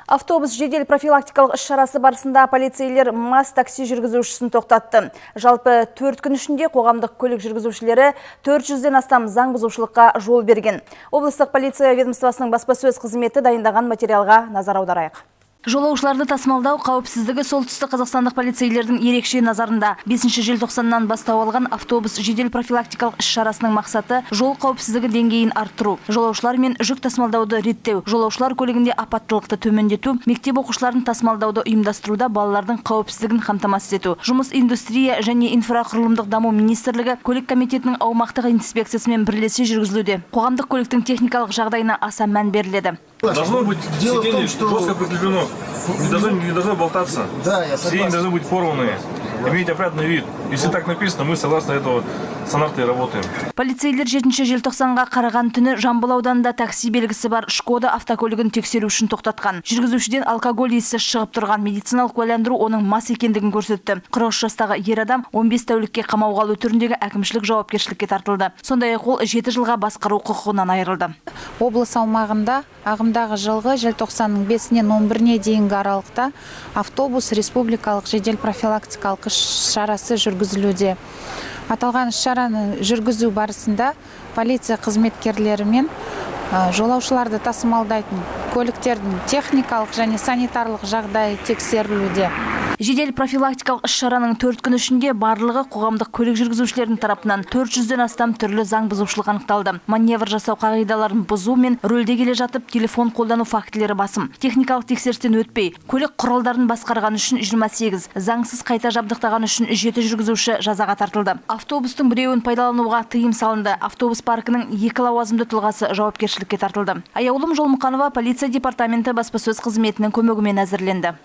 Автобус жедел профилактикалық іс-шарасы барысында полицейлер мас такси жүргізушісін тоқтатты. Жалпы 4 күн ішінде қоғамдық көлік жүргізушілері 400-ден астам заң бұзушылыққа жол берген. Облыстық полиция ведомствосының баспасөз қызметі дайындаған материалға назар аударайық. Жолаушыларды тасымалдау қауіпсіздігі солтүстік қазақстандық полицейлердің ерекше назарында. 5 желтоқсаннан бастау алған автобус жедел профилактикалық іс-шарасының мақсаты жол қауіпсіздігі деңгейін арттыру, жолаушылар мен жүк тасымалдауды реттеу, жолаушылар көлігінде апаттылықты төмендету, мектеп оқушыларын тасымалдауды ұйымдастыруда балалардың қауіпсіздігін қамтамасыз ету. Жұмыс индустрия және инфрақұрылымдық даму министрлігі көлік комитетінің аумақтық инспекциясымен бірлесе жүргізілуде. Қоғамдық көліктің техникалық жағдайына аса мән беріледі. Должно быть сиденье жестко прикреплено, не должно болтаться. Сиденья должны быть порванные, иметь опрятный вид. Если так написано, мы согласно этого стандарта и работаем. Полицейлер 7 желтоқсанға қараған түні Жамбыл ауданында такси белгісі бар Шкода автокөлігін тексеру үшін тоқтатқан. Жүргізушіден алкоголь иісі шығып тұрған, медициналық куәландыру оның мас екендігін көрсетті. 43 жастағы ер адам 15 тәулікке қамауға алу түріндегі әкімшілік жауапкершілікке тартылды. Сондай-ақ ол 7 жылға басқару құқығынан айырылды. Облыс аумағында ағымдағы жылғы желтоқсанның 5-нен 11-не дейінгі аралықта автобус республикалық жедел профилактикалық іс-шарасы жүргізілуде. Аталған іс-шараны жүргізу барысында полиция қызметкерлері мен жолаушыларды тасымалдайтын көліктердің техникалық және санитарлық жағдайы тексерілуде. Жедел профилактикалық іс-шараның 4 күн ішінде барлығы қоғамдық көлік жүргізушілерінің тарапынан 400-ден астам түрлі заң бұзушылық анықталды. Маневр жасау қағидаларын бұзу мен рөлде келе жатып телефон қолдану фактілері басым. Техникалық тексерістен өтпей, көлік құралдарын басқарған үшін 28, заңсыз қайта жабдықтаған үшін 7 жүргізуші жазаға тартылды. Автобустың біреуін пайдалануға тыйым салынды. Автобус паркінің 2 лауазымды тұлғасы жауапкершілікке тартылды. Аяулым Жолмұқанова полиция департаменті баспасөз қызметінің көмегімен әзірленді.